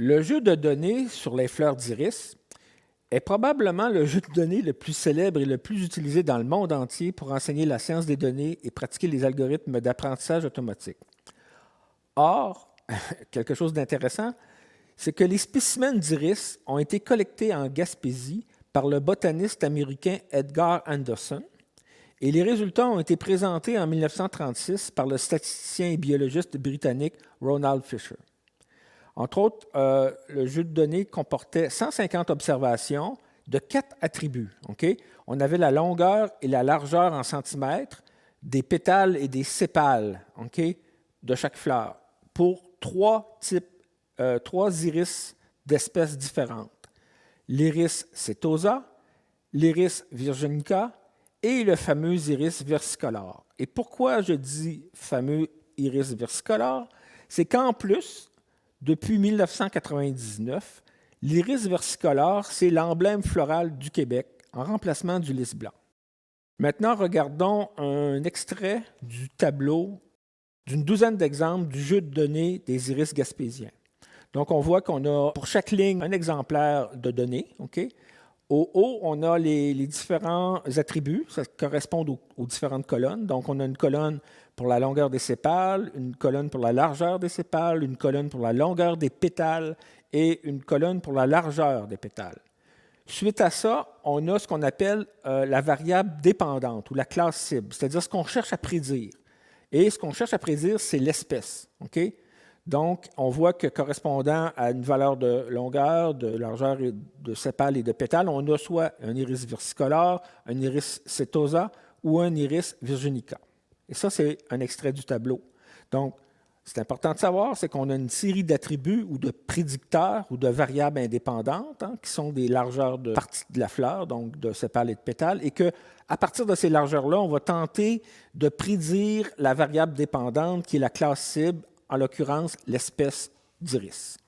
Le jeu de données sur les fleurs d'iris est probablement le jeu de données le plus célèbre et le plus utilisé dans le monde entier pour enseigner la science des données et pratiquer les algorithmes d'apprentissage automatique. Or, quelque chose d'intéressant, c'est que les spécimens d'iris ont été collectés en Gaspésie par le botaniste américain Edgar Anderson et les résultats ont été présentés en 1936 par le statisticien et biologiste britannique Ronald Fisher. Entre autres, le jeu de données comportait 150 observations de 4 attributs. Okay? On avait la longueur et la largeur en centimètres des pétales et des sépales de chaque fleur pour 3 iris d'espèces différentes. L'iris setosa, l'iris virginica et le fameux iris versicolore. Et pourquoi je dis fameux iris versicolore? C'est qu'en plus, depuis 1999, l'iris versicolore, c'est l'emblème floral du Québec en remplacement du lys blanc. Maintenant, regardons un extrait du tableau d'une douzaine d'exemples du jeu de données des iris gaspésiens. Donc, on voit qu'on a pour chaque ligne un exemplaire de données. Okay? Au haut, on a les différents attributs, ça correspond aux différentes colonnes. Donc, on a une colonne pour la longueur des sépales, une colonne pour la largeur des sépales, une colonne pour la longueur des pétales et une colonne pour la largeur des pétales. Suite à ça, on a ce qu'on appelle la variable dépendante ou la classe cible, c'est-à-dire ce qu'on cherche à prédire. Et ce qu'on cherche à prédire, c'est l'espèce. Okay? Donc, on voit que correspondant à une valeur de longueur, de largeur, et de sépales et de pétales, on a soit un iris versicolore, un iris setosa ou un iris virginica. Et ça, c'est un extrait du tableau. Donc, c'est important de savoir, c'est qu'on a une série d'attributs ou de prédicteurs ou de variables indépendantes qui sont des largeurs de parties de la fleur, donc de sépales et de pétales, et qu'à partir de ces largeurs-là, on va tenter de prédire la variable dépendante qui est la classe cible, en l'occurrence l'espèce d'iris.